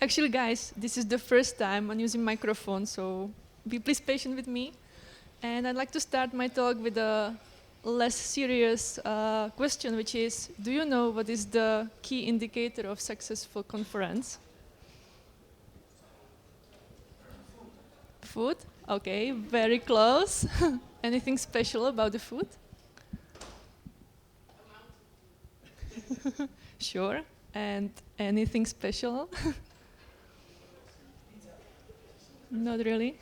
Actually, guys, this is the first time I'm using microphone, so be please patient with me. And I'd like to start my talk with a less serious question, which is, do you know what is the key indicator of successful conference? Food? Okay, very close. Anything special about the food? Sure. And anything special? Not really.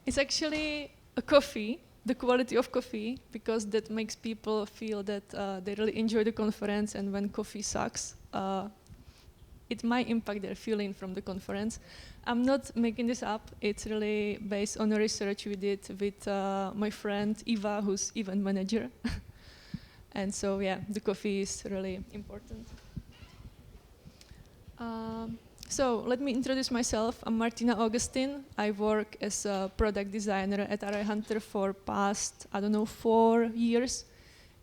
It's actually a coffee, the quality of coffee, because that makes people feel that they really enjoy the conference, and when coffee sucks, it might impact their feeling from the conference. I'm not making this up. It's really based on a research we did with my friend Eva, who's event manager. And so, yeah, the coffee is really important. So let me introduce myself. I'm Martina Augustin. I work as a product designer at Hunter for past, 4 years.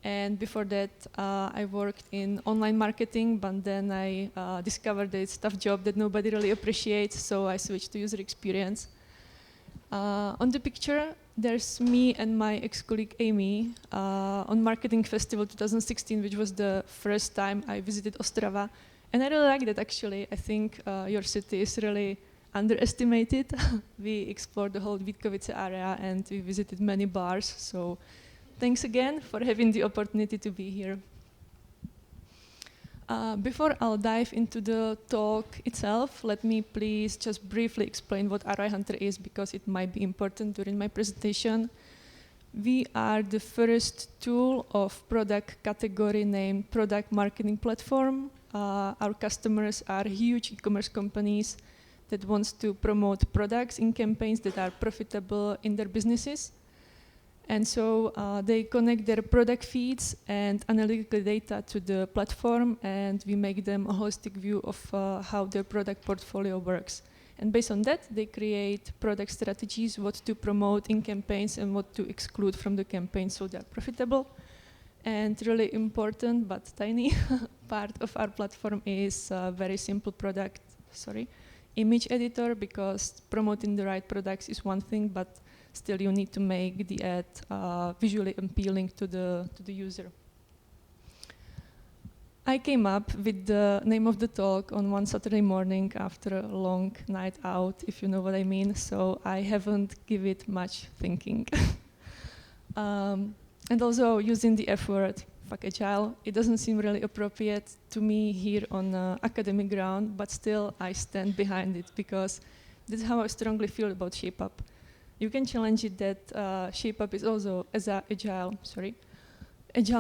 And before that, I worked in online marketing, but then I discovered that it's a tough job that nobody really appreciates, so I switched to user experience. On the picture, there's me and my ex-colleague Amy on Marketing Festival 2016, which was the first time I visited Ostrava. And I really like that, actually. I think your city is really underestimated. We explored the whole Vítkovice area, and we visited many bars. So thanks again for having the opportunity to be here. Before I'll dive into the talk itself, let me please just briefly explain what RI Hunter is, because it might be important during my presentation. We are the first tool of product category named Product Marketing Platform. Our customers are huge e-commerce companies that want to promote products in campaigns that are profitable in their businesses. And so they connect their product feeds and analytical data to the platform, and we make them a holistic view of how their product portfolio works. And based on that, they create product strategies, what to promote in campaigns and what to exclude from the campaign so they're profitable. And really important but tiny part of our platform is a very simple image editor, because promoting the right products is one thing, but still you need to make the ad visually appealing to the user. I came up with the name of the talk on one Saturday morning after a long night out, if you know what I mean, so I haven't given it much thinking. And also using the F word, fuck agile, it doesn't seem really appropriate to me here on academic ground, but still I stand behind it, because this is how I strongly feel about ShapeUp. You can challenge it that ShapeUp is also agile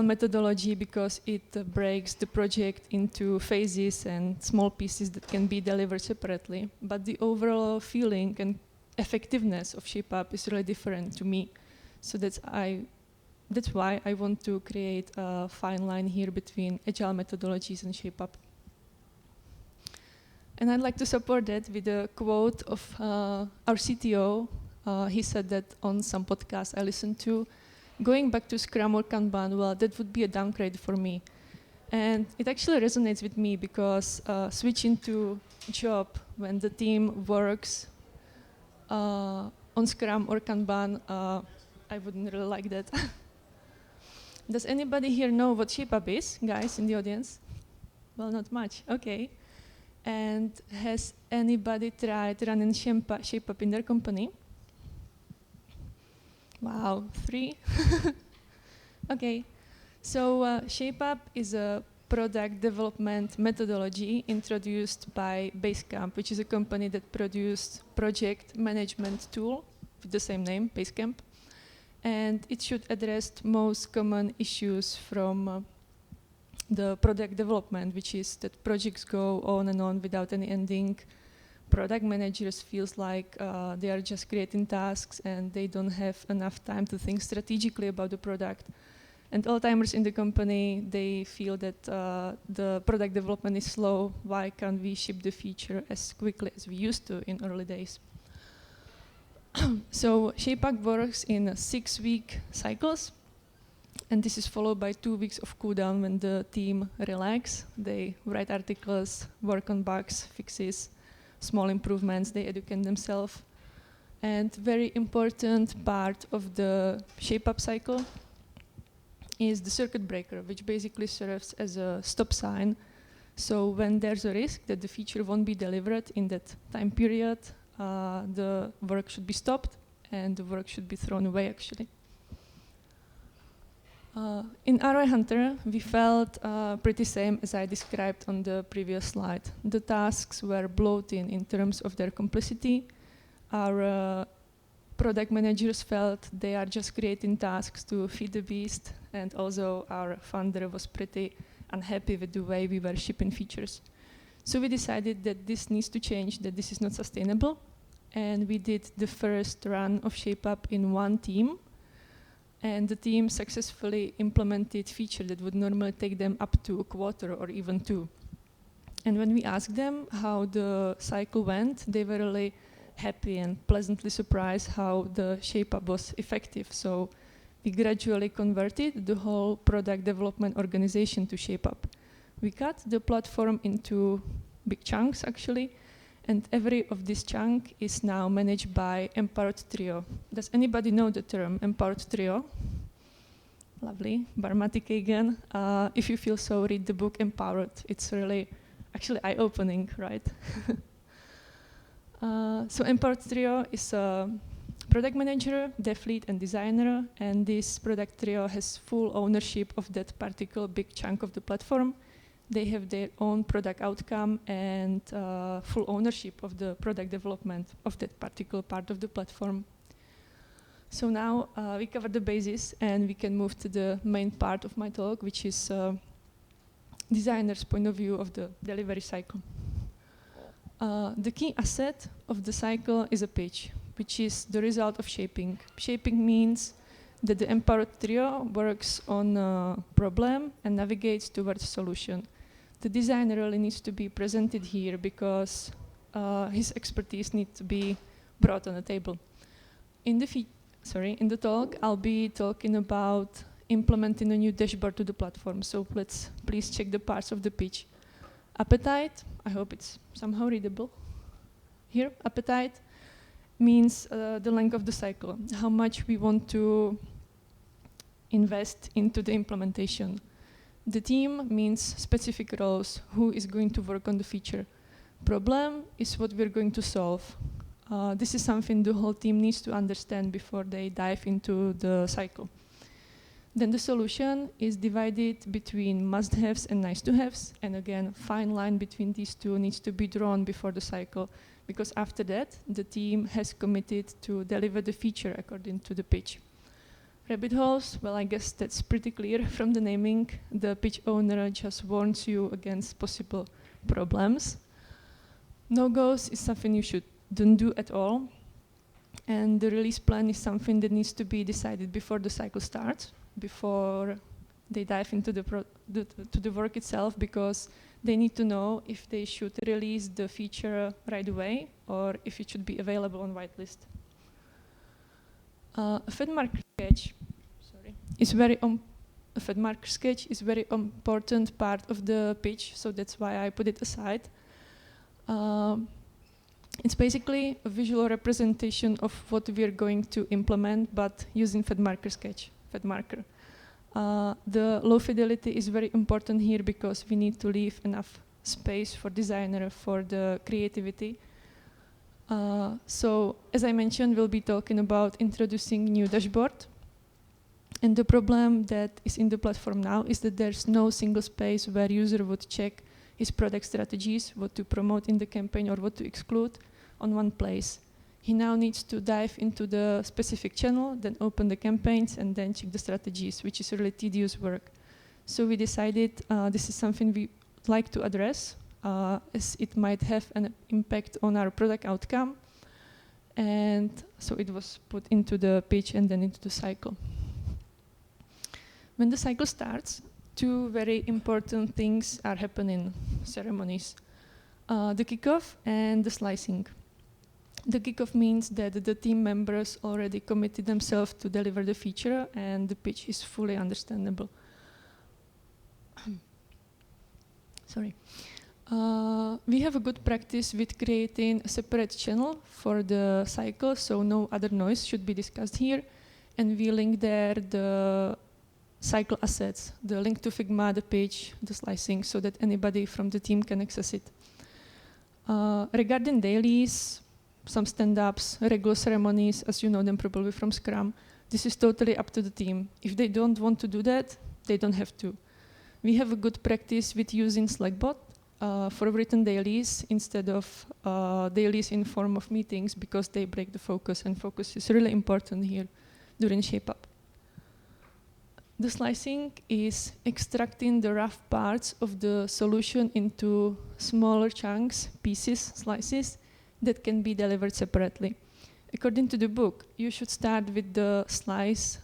methodology, because it breaks the project into phases and small pieces that can be delivered separately. But the overall feeling and effectiveness of ShapeUp is really different to me. So that's why I want to create a fine line here between agile methodologies and ShapeUp. And I'd like to support that with a quote of our CTO. He said that on some podcast I listened to, going back to Scrum or Kanban, well, that would be a downgrade for me. And it actually resonates with me, because switching to job when the team works on Scrum or Kanban, I wouldn't really like that. Does anybody here know what ShapeUp is, guys in the audience? Well, not much, okay. And has anybody tried running ShapeUp in their company? Wow, 3? Okay, so ShapeUp is a product development methodology introduced by Basecamp, which is a company that produced project management tool with the same name, Basecamp. And it should address most common issues from the product development, which is that projects go on and on without any ending. Product managers feels like they are just creating tasks and they don't have enough time to think strategically about the product. And all-timers in the company, they feel that the product development is slow. Why can't we ship the feature as quickly as we used to in early days? So ShapeUp works in 6-week cycles. And this is followed by 2 weeks of cool down when the team relax. They write articles, work on bugs, fixes, small improvements, they educate themselves. And very important part of the shape-up cycle is the circuit breaker, which basically serves as a stop sign. So when there's a risk that the feature won't be delivered in that time period, the work should be stopped and the work should be thrown away, actually. In ROI Hunter, we felt pretty same as I described on the previous slide. The tasks were bloated in terms of their complexity. Our product managers felt they are just creating tasks to feed the beast, and also our founder was pretty unhappy with the way we were shipping features. So we decided that this needs to change, that this is not sustainable, and we did the first run of ShapeUp in one team, and the team successfully implemented feature that would normally take them up to a quarter or even 2. And when we asked them how the cycle went, they were really happy and pleasantly surprised how the ShapeUp was effective. So we gradually converted the whole product development organization to ShapeUp. We cut the platform into big chunks, actually, and every of this chunk is now managed by Empowered Trio. Does anybody know the term Empowered Trio? Lovely, Barmatic again. If you feel so, read the book Empowered. It's really actually eye-opening, right? So Empowered Trio is a product manager, dev lead, and designer, and this product trio has full ownership of that particular big chunk of the platform. They have their own product outcome and full ownership of the product development of that particular part of the platform. So now we covered the basis, and we can move to the main part of my talk, which is designer's point of view of the delivery cycle. The key asset of the cycle is a pitch, which is the result of shaping. Shaping means that the Empowered Trio works on a problem and navigates towards a solution. The designer really needs to be presented here because his expertise needs to be brought on the table. In the talk, I'll be talking about implementing a new dashboard to the platform. So let's please check the parts of the pitch. Appetite, I hope it's somehow readable. Here, appetite means the length of the cycle, how much we want to invest into the implementation. The team means specific roles, who is going to work on the feature. Problem is what we're going to solve. This is something the whole team needs to understand before they dive into the cycle. Then the solution is divided between must-haves and nice-to-haves, and again, fine line between these two needs to be drawn before the cycle, because after that, the team has committed to deliver the feature according to the pitch. Rabbit holes, well, I guess that's pretty clear from the naming. The pitch owner just warns you against possible problems. No-goes is something you shouldn't do at all, and the release plan is something that needs to be decided before the cycle starts, before they dive into the work itself, because they need to know if they should release the feature right away or if it should be available on whitelist. A FedMarker sketch, a FedMarker sketch is very important part of the pitch, so that's why I put it aside. It's basically a visual representation of what we're going to implement, but using FedMarker sketch. FedMarker. The low fidelity is very important here because we need to leave enough space for designer for the creativity. So as I mentioned, we'll be talking about introducing new dashboard. And the problem that is in the platform now is that there's no single space where user would check his product strategies, what to promote in the campaign or what to exclude on one place. He now needs to dive into the specific channel, then open the campaigns, and then check the strategies, which is really tedious work. So we decided this is something we would like to address, as it might have an impact on our product outcome. And so it was put into the pitch and then into the cycle. When the cycle starts, two very important things are happening, ceremonies. The kickoff and the slicing. The kickoff means that the team members already committed themselves to deliver the feature, and the pitch is fully understandable. Sorry. We have a good practice with creating a separate channel for the cycle, so no other noise should be discussed here. And we link there the cycle assets, the link to Figma, the page, the slicing, so that anybody from the team can access it. Regarding dailies, some stand-ups, regular ceremonies, as you know them probably from Scrum, this is totally up to the team. If they don't want to do that, they don't have to. We have a good practice with using Slackbot for written dailies instead of dailies in form of meetings, because they break the focus, and focus is really important here during shape-up. The slicing is extracting the rough parts of the solution into smaller chunks, pieces, slices, that can be delivered separately. According to the book, you should start with the slice,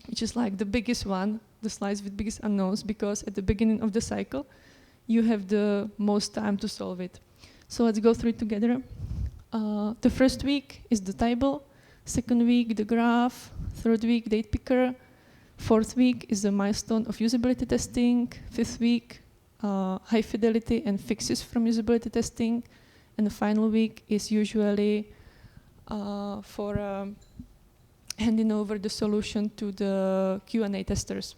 which is like the biggest one, the slice with biggest unknowns, because at the beginning of the cycle, you have the most time to solve it. So let's go through it together. The first week is the table, second week, the graph, third week, date picker, fourth week is the milestone of usability testing, fifth week, high fidelity and fixes from usability testing, and the final week is usually for handing over the solution to the Q&A testers.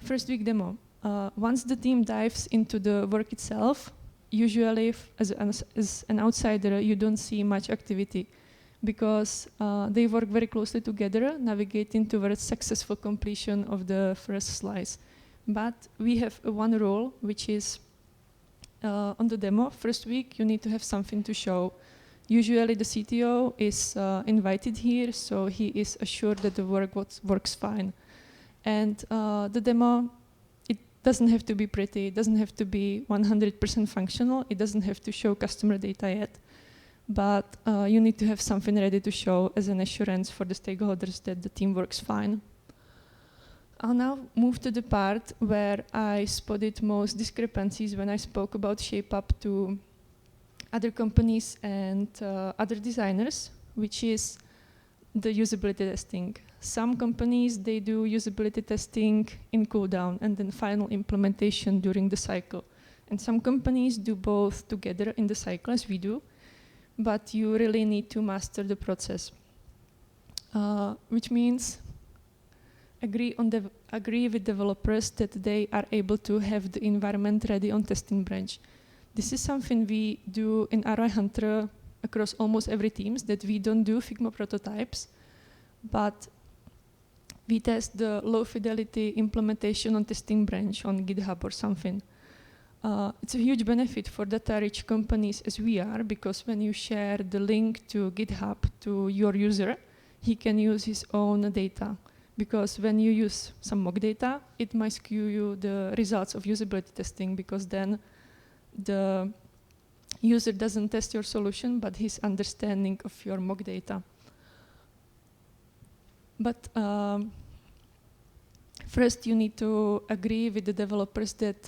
First week demo. Once the team dives into the work itself, usually as an outsider, you don't see much activity, because they work very closely together, navigating towards successful completion of the first slice. But we have one rule, which is on the demo, first week, you need to have something to show. Usually the CTO is invited here, so he is assured that the work works fine. And the demo, it doesn't have to be pretty, it doesn't have to be 100% functional, it doesn't have to show customer data yet. But you need to have something ready to show as an assurance for the stakeholders that the team works fine. I'll now move to the part where I spotted most discrepancies when I spoke about shape-up to other companies and other designers, which is the usability testing. Some companies, they do usability testing in cooldown and then final implementation during the cycle. And some companies do both together in the cycle, as we do, but you really need to master the process, which means agree with developers that they are able to have the environment ready on testing branch. This is something we do in ROI Hunter across almost every teams, that we don't do Figma prototypes, but we test the low fidelity implementation on testing branch on GitHub or something. It's a huge benefit for data-rich companies as we are, because when you share the link to GitHub to your user, he can use his own data. Because when you use some mock data, it might skew you the results of usability testing, because then the user doesn't test your solution, but his understanding of your mock data. But first, you need to agree with the developers that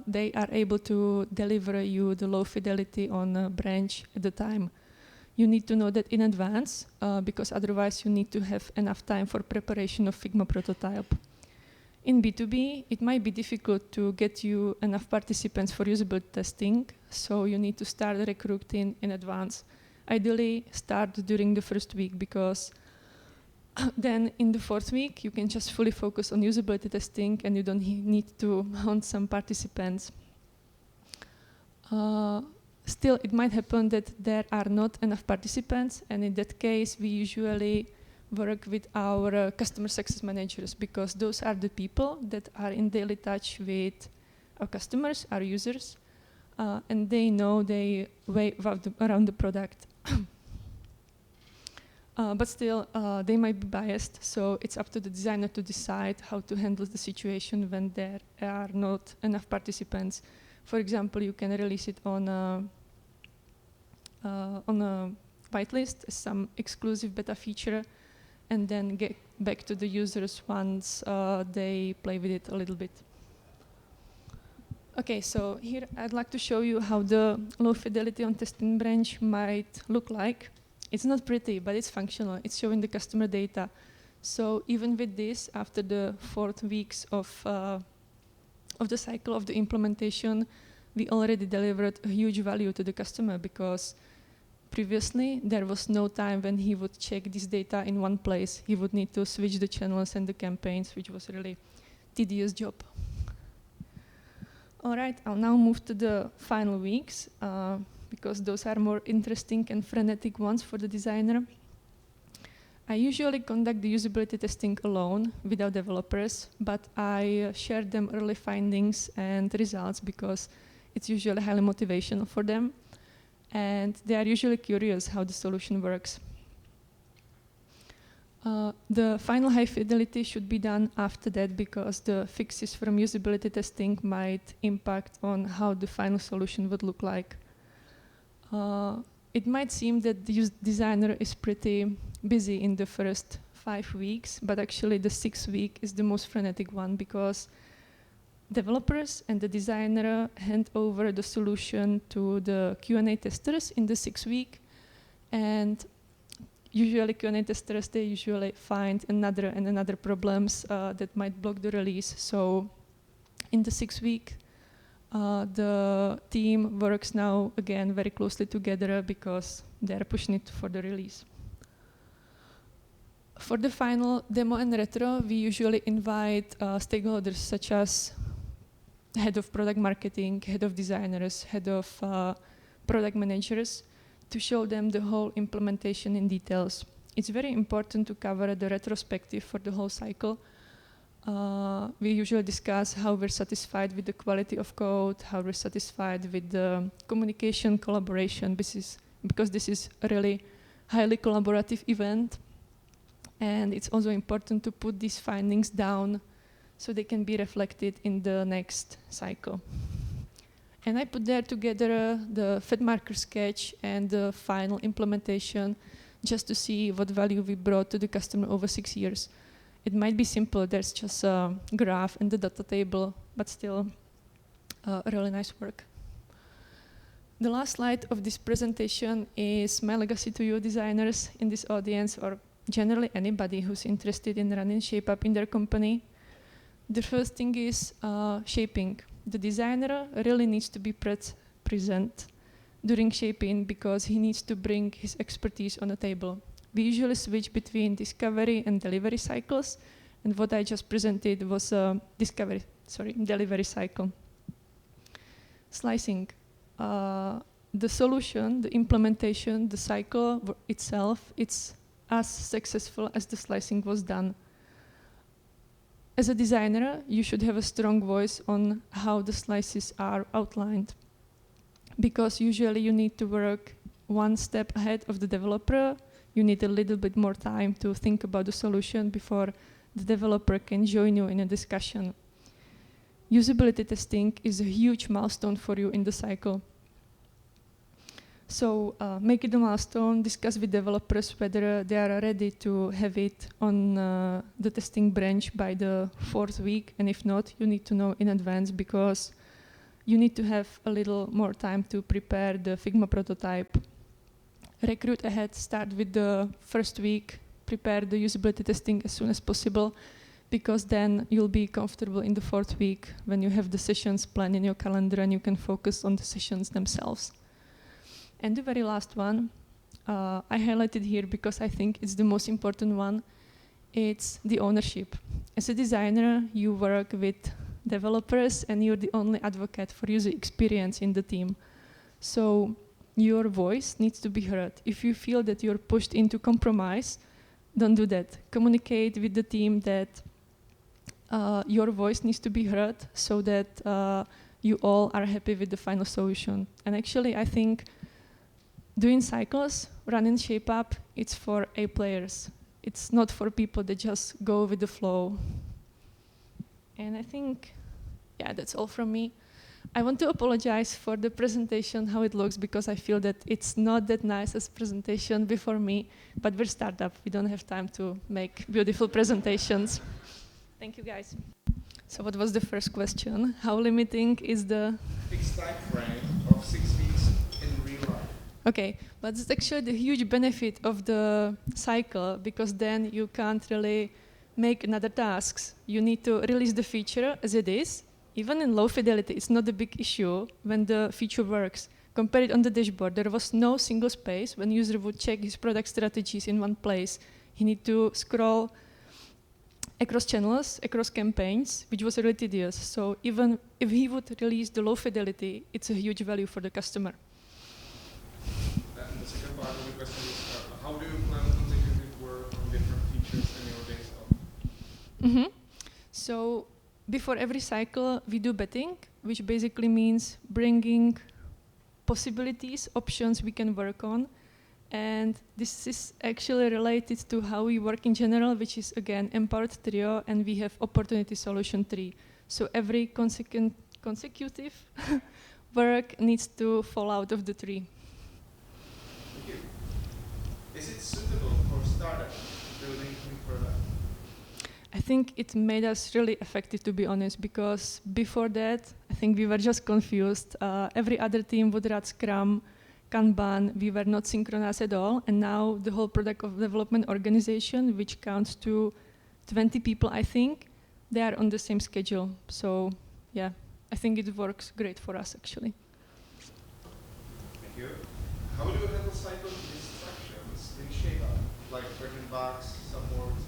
they are able to deliver you the low fidelity on a branch at the time. You need to know that in advance, because otherwise you need to have enough time for preparation of Figma prototype. In B2B, it might be difficult to get you enough participants for usability testing, so you need to start recruiting in advance. Ideally, start during the first week, because then in the fourth week, you can just fully focus on usability testing and you don't need to hunt some participants. Still, it might happen that there are not enough participants, and in that case, we usually work with our customer success managers, because those are the people that are in daily touch with our customers, our users, and they know their way around the product. But still, they might be biased, so it's up to the designer to decide how to handle the situation when there are not enough participants. For example, you can release it on a whitelist as some exclusive beta feature, and then get back to the users once they play with it a little bit. Okay, so here I'd like to show you how the low fidelity on testing branch might look like. It's not pretty, but it's functional. It's showing the customer data. So even with this, after the 4th weeks of the cycle of the implementation, we already delivered a huge value to the customer, because previously there was no time when he would check this data in one place. He would need to switch the channels and the campaigns, which was a really tedious job. All right, I'll now move to the final weeks, because those are more interesting and frenetic ones for the designer. I usually conduct the usability testing alone, without developers, but I share them early findings and results, because it's usually highly motivational for them, and they are usually curious how the solution works. The final high fidelity should be done after that, because the fixes from usability testing might impact on how the final solution would look like. It might seem that the designer is pretty busy in the first 5 weeks, but actually the 6th week is the most frenetic one, because developers and the designer hand over the solution to the Q&A testers in the 6th week, and usually Q&A testers, they usually find another problems that might block the release. So in the 6th week, the team works now again very closely together, because they're pushing it for the release. For the final demo and retro, we usually invite stakeholders such as head of product marketing, head of designers, head of product managers, to show them the whole implementation in details. It's very important to cover the retrospective for the whole cycle. We usually discuss how we're satisfied with the quality of code, how we're satisfied with the communication, collaboration, because this is a really highly collaborative event. And it's also important to put these findings down so they can be reflected in the next cycle. And I put there together the Fed marker sketch and the final implementation, just to see what value we brought to the customer over 6 years. It might be simple, there's just a graph and the data table, but still really nice work. The last slide of this presentation is my legacy to you designers in this audience, or generally anybody who's interested in running ShapeUp in their company. The first thing is shaping. The designer really needs to be present during shaping, because he needs to bring his expertise on the table. We usually switch between discovery and delivery cycles, and what I just presented was a delivery cycle. Slicing. The solution, the implementation, the cycle itself, it's as successful as the slicing was done. As a designer, you should have a strong voice on how the slices are outlined, because usually you need to work one step ahead of the developer. You need a little bit more time to think about the solution before the developer can join you in a discussion. Usability testing is a huge milestone for you in the cycle. So make it a milestone, discuss with developers whether they are ready to have it on the testing branch by the 4th week, and if not, you need to know in advance, because you need to have a little more time to prepare the Figma prototype. Recruit ahead, start with the 1st week, prepare the usability testing as soon as possible, because then you'll be comfortable in the 4th week when you have the sessions planned in your calendar and you can focus on the sessions themselves. And the very last one, I highlighted here because I think it's the most important one. It's the ownership. As a designer, you work with developers and you're the only advocate for user experience in the team. So your voice needs to be heard. If you feel that you're pushed into compromise, don't do that. Communicate with the team that your voice needs to be heard, so that you all are happy with the final solution. And actually, I think doing cycles, running ShapeUp, it's for A players. It's not for people that just go with the flow. And I think, yeah, that's all from me. I want to apologize for the presentation, how it looks, because I feel that it's not that nice as presentation before me, but we're startup. We don't have time to make beautiful presentations. Thank you, guys. So what was the first question? How limiting is the fixed time frame of 6 weeks in real life? Okay, but it's actually the huge benefit of the cycle, because then you can't really make another tasks. You need to release the feature as it is. Even in low fidelity, it's not a big issue when the feature works. Compare it on the dashboard. There was no single space when user would check his product strategies in one place. He need to scroll across channels, across campaigns, which was really tedious. So even if he would release the low fidelity, it's a huge value for the customer. And the second part of the question is, how do you plan consecutive work on different features in your days off? So before every cycle, we do betting, which basically means bringing possibilities, options we can work on. And this is actually related to how we work in general, which is, again, empowered trio, and we have opportunity solution tree. So every consecutive work needs to fall out of the tree. Thank you. Is it suitable for startup building new product? I think it made us really effective, to be honest, because before that, I think we were just confused. Every other team would run Scrum, Kanban, we were not synchronized at all, and now the whole product of development organization, which counts to 20 people, I think, they are on the same schedule. So, yeah, I think it works great for us, actually. Thank you. How do you handle cycle distractions in ShapeUp, like breaking bugs, supports,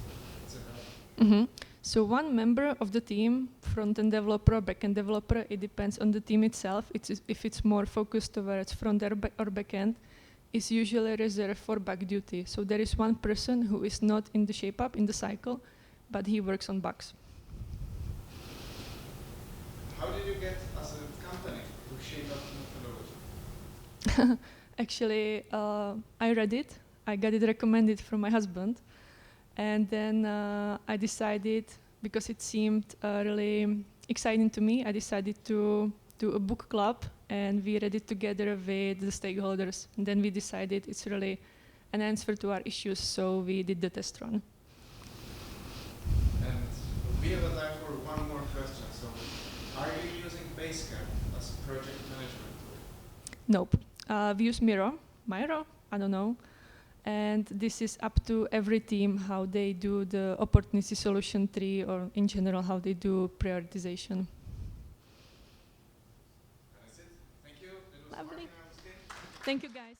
etc.? So one member of the team, front-end developer, back-end developer, it depends on the team itself. If it's more focused towards front-end or back-end, is usually reserved for bug duty. So there is one person who is not in the ShapeUp, in the cycle, but he works on bugs. How did you get as a company to ShapeUp methodology? Actually, I read it. I got it recommended from my husband. And then I decided, because it seemed really exciting to me, I decided to do a book club, and we read it together with the stakeholders. And then we decided it's really an answer to our issues, so we did the test run. And we have a time for one more question. So, are you using Basecamp as a project management tool? Nope. We use Miro, I don't know. And this is up to every team how they do the opportunity solution tree, or in general how they do prioritization. That's it. Thank you. It was Lovely. Martina Augustin. Thank you, guys.